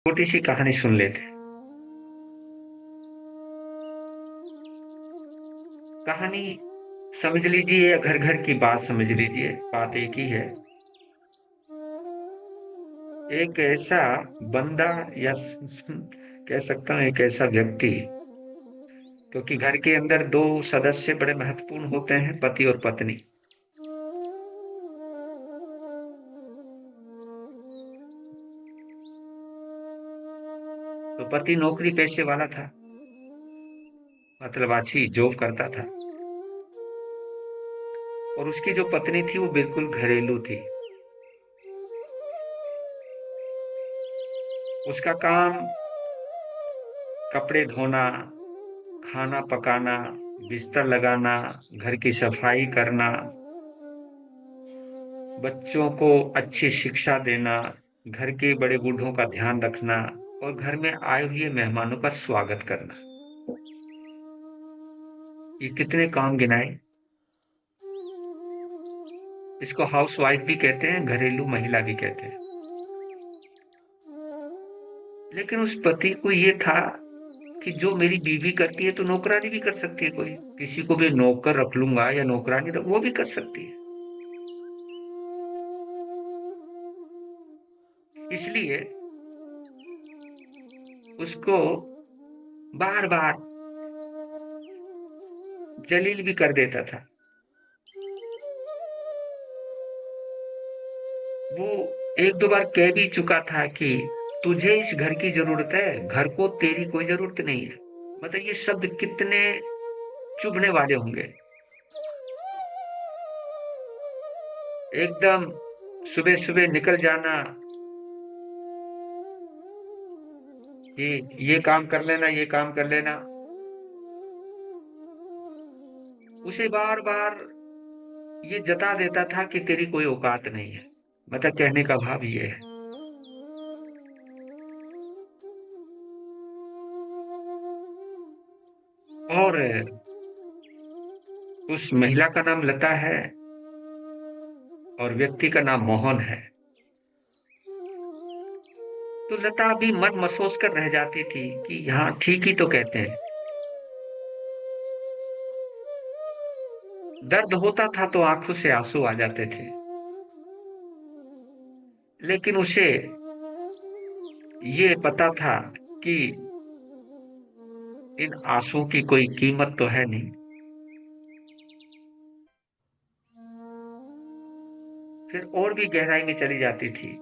छोटी सी कहानी सुन लेते हैं। कहानी समझ लीजिए या घर घर की बात समझ लीजिए, बात एक ही है। एक ऐसा बंदा या कह सकता हूँ एक ऐसा व्यक्ति, क्योंकि घर के अंदर दो सदस्य बड़े महत्वपूर्ण होते हैं, पति और पत्नी। तो पति नौकरी पेशे वाला था, मतलब अच्छी जॉब करता था। और उसकी जो पत्नी थी वो बिल्कुल घरेलू थी। उसका काम कपड़े धोना, खाना पकाना, बिस्तर लगाना, घर की सफाई करना, बच्चों को अच्छी शिक्षा देना, घर के बड़े बूढ़ों का ध्यान रखना और घर में आए हुए मेहमानों का स्वागत करना। ये कितने काम गिनाए। इसको हाउस वाइफ भी कहते हैं, घरेलू महिला भी कहते हैं। लेकिन उस पति को ये था कि जो मेरी बीवी करती है तो नौकरानी भी कर सकती है, कोई किसी को भी नौकर रख लूंगा या नौकरानी रख, वो भी कर सकती है। इसलिए उसको बार बार जलील भी कर देता था। वो एक दो बार कह भी चुका था कि तुझे इस घर की जरूरत है, घर को तेरी कोई जरूरत नहीं है। मतलब ये शब्द कितने चुभने वाले होंगे। एकदम सुबह सुबह निकल जाना कि ये काम कर लेना, ये काम कर लेना। उसे बार बार ये जता देता था कि तेरी कोई औकात नहीं है। मतलब कहने का भाव ये है। और उस महिला का नाम लता है और व्यक्ति का नाम मोहन है। तो लता भी मन महसूस कर रह जाती थी कि हाँ ठीक ही तो कहते हैं। दर्द होता था तो आंखों से आंसू आ जाते थे। लेकिन उसे ये पता था कि इन आंसुओं की कोई कीमत तो है नहीं। फिर और भी गहराई में चली जाती थी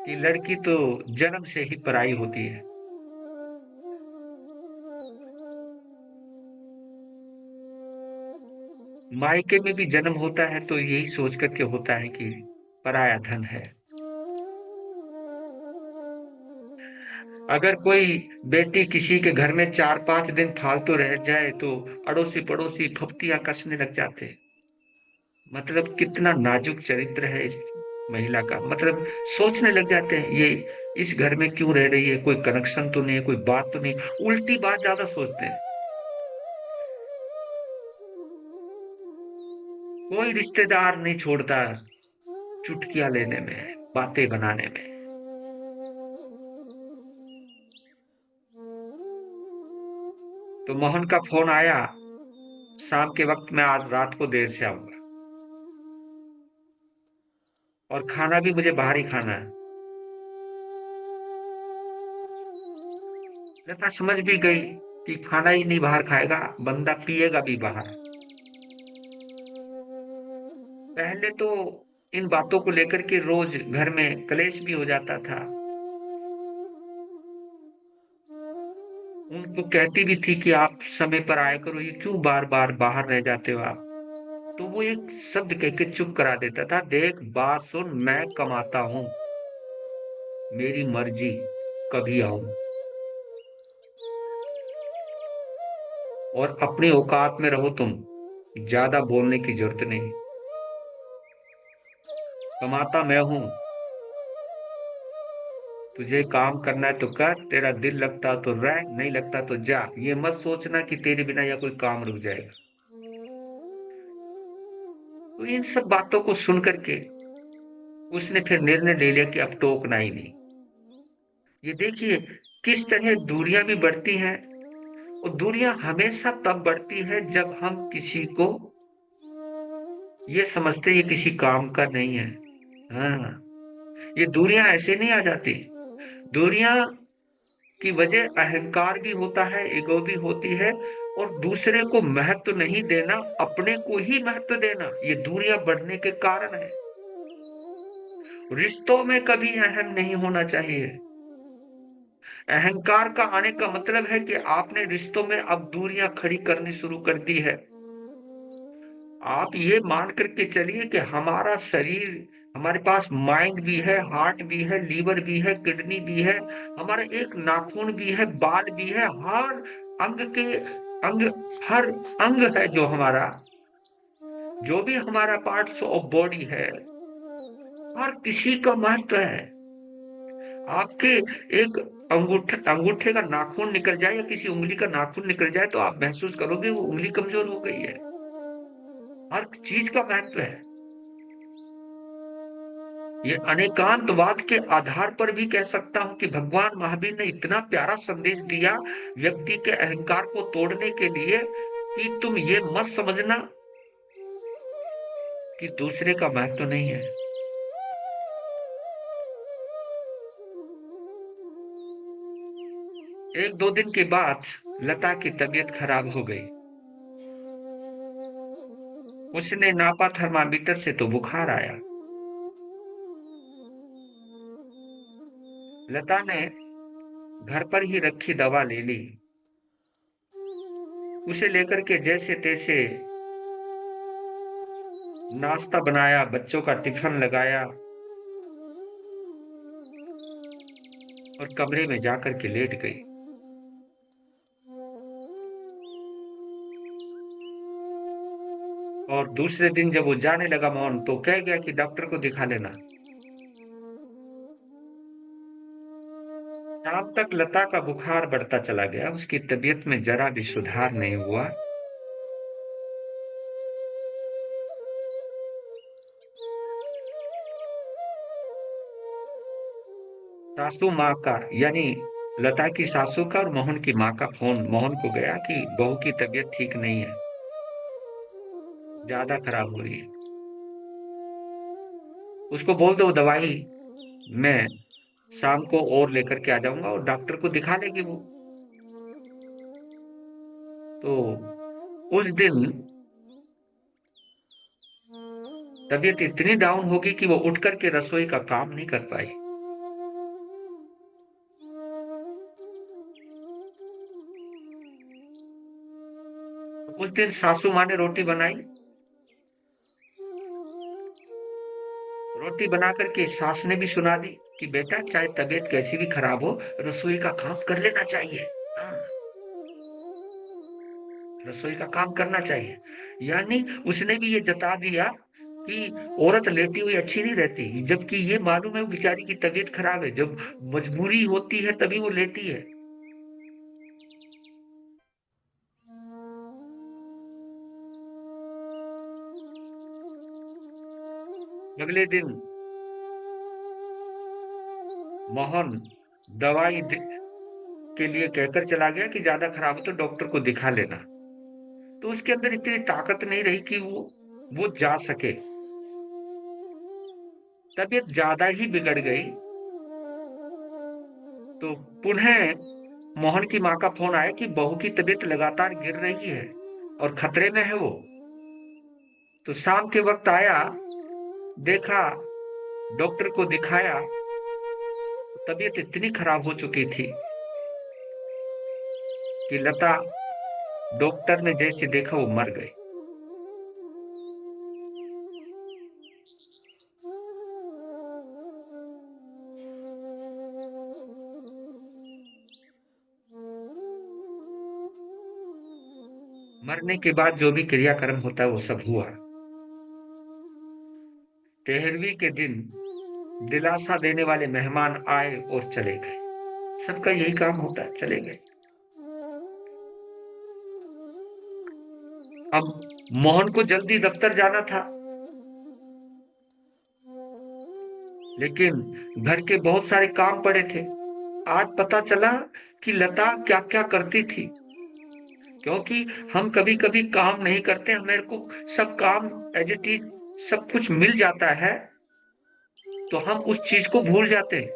कि लड़की तो जन्म से ही पराई होती है। मायके में भी जन्म होता है तो यही सोच करके होता है कि पराया धन है। अगर कोई बेटी किसी के घर में 4-5 दिन फालतू रह जाए तो अड़ोसी पड़ोसी फप्तियां कसने लग जाते हैं। मतलब कितना नाजुक चरित्र है इस महिला का। मतलब सोचने लग जाते हैं ये इस घर में क्यों रह रही है, कोई कनेक्शन तो नहीं है, कोई बात तो नहीं। उल्टी बात ज्यादा सोचते हैं। कोई रिश्तेदार नहीं छोड़ता चुटकियां लेने में, बातें बनाने में। तो मोहन का फोन आया, शाम के वक्त मैं आज रात को देर से आऊंगा और खाना भी मुझे बाहर ही खाना है। लता समझ भी गई कि खाना ही नहीं बाहर खाएगा, बंदा पिएगा भी बाहर। पहले तो इन बातों को लेकर के रोज घर में कलेश भी हो जाता था। उनको कहती भी थी कि आप समय पर आया करो, ये क्यों बार बार बाहर रह जाते हो आप। तो वो एक शब्द कह के चुप करा देता था, देख बात सुन, मैं कमाता हूं, मेरी मर्जी, कभी आऊं। और अपनी औकात में रहो तुम, ज्यादा बोलने की जरूरत नहीं। कमाता मैं हूं, तुझे काम करना है तो कर, तेरा दिल लगता तो रह, नहीं लगता तो जा। ये मत सोचना कि तेरे बिना या कोई काम रुक जाएगा। तो इन सब बातों को सुन करके उसने फिर निर्णय ले लिया कि अब टोकना ही नहीं। ये देखिए किस तरह दूरियां भी बढ़ती हैं, और दूरियां हमेशा तब बढ़ती है जब हम किसी को ये समझते ये किसी काम का नहीं है। हाँ, ये दूरियां ऐसे नहीं आ जाती। दूरियां की वजह अहंकार भी होता है, ईगो भी होती है, और दूसरे को महत्व नहीं देना, अपने को ही महत्व देना, ये दूरियां बढ़ने के कारण है। रिश्तों में कभी अहम नहीं होना चाहिए। अहंकार का आने का मतलब है कि आपने रिश्तों में अब दूरियां खड़ी करनी शुरू कर दी है। आप ये मान करके चलिए कि हमारा शरीर, हमारे पास माइंड भी है, हार्ट भी है, लीवर भी है, किडनी भी है, हमारा एक नाखून भी है, बाल भी है, हर अंग के अंग, हर अंग है जो हमारा, जो भी हमारा पार्ट्स ऑफ बॉडी है, हर किसी का महत्व है। आपके एक अंगूठे का नाखून निकल जाए या किसी उंगली का नाखून निकल जाए तो आप महसूस करोगे वो उंगली कमजोर हो गई है। हर चीज का महत्व है। ये अनेकांतवाद के आधार पर भी कह सकता हूं कि भगवान महावीर ने इतना प्यारा संदेश दिया व्यक्ति के अहंकार को तोड़ने के लिए कि तुम ये मत समझना कि दूसरे का महत्व नहीं है। एक दो दिन के बाद लता की तबीयत खराब हो गई। उसने नापा थर्मामीटर से तो बुखार आया। लता ने घर पर ही रखी दवा ले ली, उसे लेकर के जैसे तैसे नाश्ता बनाया, बच्चों का टिफिन लगाया और कमरे में जाकर के लेट गई। और दूसरे दिन जब वो जाने लगा मोहन तो कह गया कि डॉक्टर को दिखा लेना। शाम तक लता का बुखार बढ़ता चला गया, उसकी तबीयत में जरा भी सुधार नहीं हुआ। सासू माँ का, यानी लता की सासू का और मोहन की माँ का फोन मोहन को गया कि बहू की तबीयत ठीक नहीं है, ज्यादा खराब हो रही है, उसको बोल दो दवाई मैं शाम को और लेकर के आ जाऊंगा और डॉक्टर को दिखा लेगी वो। तो उस दिन तबीयत इतनी डाउन होगी कि वो उठ करके रसोई का काम नहीं कर पाई। उस दिन सासू माँ ने रोटी बनाई। रोटी बना करके सास ने भी सुना दी कि बेटा चाहे तबीयत कैसी भी खराब हो, रसोई का काम कर लेना चाहिए। हाँ, रसोई का काम करना चाहिए। यानी उसने भी ये जता दिया कि औरत लेटी हुई अच्छी नहीं रहती, जबकि ये मालूम है वो बेचारी की तबीयत खराब है, जब मजबूरी होती है तभी वो लेटी है। अगले दिन मोहन दवाई के लिए कहकर चला गया कि ज्यादा खराब हो तो डॉक्टर को दिखा लेना। तो उसके अंदर इतनी ताकत नहीं रही कि वो जा सके। तबीयत ज्यादा ही बिगड़ गई। तो पुनः मोहन की माँ का फोन आया कि बहू की तबीयत लगातार गिर रही है और खतरे में है वो। तो शाम के वक्त आया, देखा, डॉक्टर को दिखाया, तो तबीयत इतनी खराब हो चुकी थी कि लता, डॉक्टर ने जैसे देखा वो मर गई। मरने के बाद जो भी क्रियाक्रम होता है वो सब हुआ। 13वीं के दिन दिलासा देने वाले मेहमान आए और चले गए। सबका यही काम होता है, चले गए। अब मोहन को जल्दी दफ्तर जाना था। लेकिन घर के बहुत सारे काम पड़े थे। आज पता चला कि लता क्या क्या करती थी। क्योंकि हम कभी कभी काम नहीं करते, मेरे को सब काम एज इट इज सब कुछ मिल जाता है, तो हम उस चीज को भूल जाते हैं।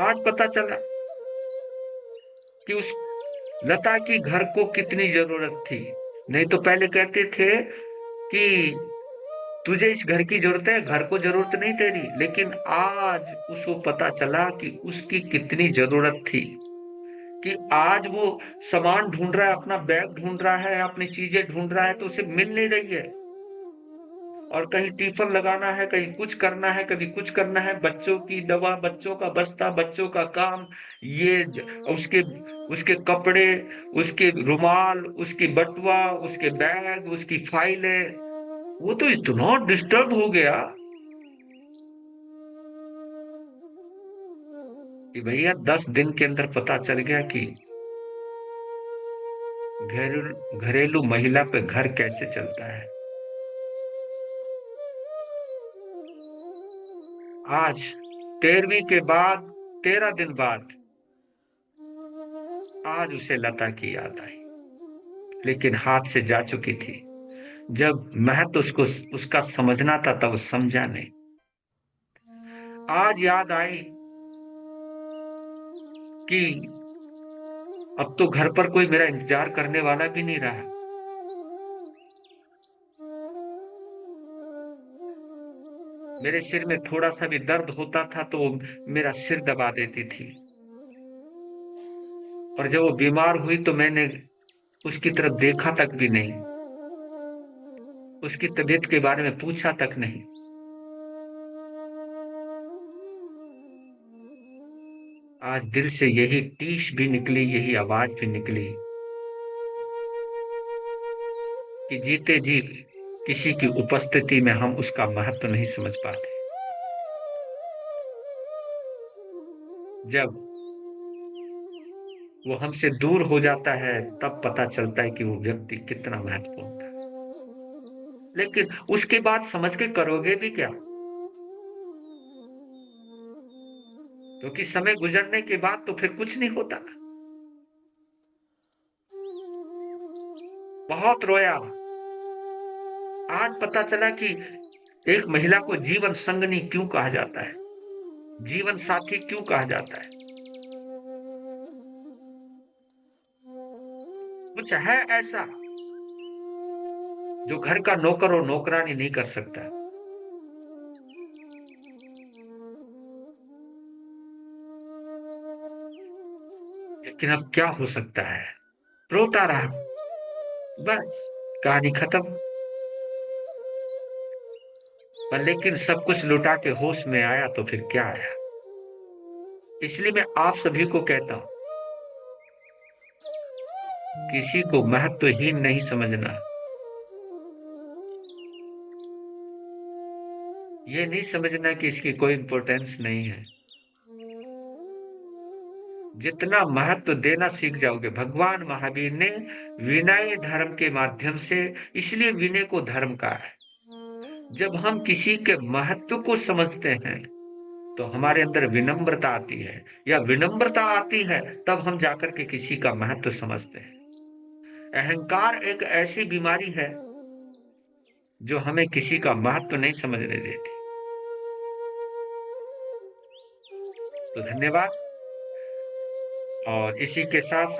आज पता चला कि उस लता की घर को कितनी जरूरत थी। नहीं तो पहले कहते थे कि तुझे इस घर की जरूरत है, घर को जरूरत नहीं तेरी। लेकिन आज उसको पता चला कि उसकी कितनी जरूरत थी, कि आज वो सामान ढूंढ रहा है, अपना बैग ढूंढ रहा है, अपनी चीजें ढूंढ रहा है, तो उसे मिल नहीं रही है। और कहीं टिफिन लगाना है, कहीं कुछ करना है, कभी कुछ करना है, बच्चों की दवा, बच्चों का बस्ता, बच्चों का काम, उसके उसके कपड़े, उसके रुमाल, उसकी बटुआ, उसके बैग, उसकी फाइलें। वो तो इतना डिस्टर्ब हो गया कि भैया 10 दिन के अंदर पता चल गया कि घरेलू महिला पे घर कैसे चलता है। आज 13वीं के बाद, 13 दिन बाद आज उसे लता की याद आई, लेकिन हाथ से जा चुकी थी। जब महत्व उसको उसका समझना था तब समझा नहीं। आज याद आई कि अब तो घर पर कोई मेरा इंतजार करने वाला भी नहीं रहा। मेरे सिर में थोड़ा सा भी दर्द होता था तो वो मेरा सिर दबा देती थी। और जब वो बीमार हुई तो मैंने उसकी तरफ देखा तक भी नहीं, उसकी तबीयत के बारे में पूछा तक नहीं। आज दिल से यही टीस भी निकली, यही आवाज भी निकली कि जीते जी किसी की उपस्थिति में हम उसका महत्व नहीं समझ पाते। जब वो हमसे दूर हो जाता है तब पता चलता है कि वो व्यक्ति कितना महत्वपूर्ण था। लेकिन उसके बाद समझ के करोगे भी क्या? क्योंकि समय गुजरने के बाद तो फिर कुछ नहीं होता। बहुत रोया। आज पता चला कि एक महिला को जीवन संगनी क्यों कहा जाता है, जीवन साथी क्यों कहा जाता है। कुछ है ऐसा जो घर का नौकर और नौकरानी नहीं कर सकता। लेकिन अब क्या हो सकता है? रोता रहा, बस कहानी खत्म। पर लेकिन सब कुछ लुटा के होश में आया तो फिर क्या आया। इसलिए मैं आप सभी को कहता हूं, किसी को महत्वहीन नहीं समझना। ये नहीं समझना कि इसकी कोई इंपॉर्टेंस नहीं है। जितना महत्व देना सीख जाओगे, भगवान महावीर ने विनय धर्म के माध्यम से, इसलिए विनय को धर्म कहा है। जब हम किसी के महत्व को समझते हैं तो हमारे अंदर विनम्रता आती है, या विनम्रता आती है तब हम जाकर के किसी का महत्व समझते हैं। अहंकार एक ऐसी बीमारी है जो हमें किसी का महत्व नहीं समझने देती। तो धन्यवाद। और इसी के साथ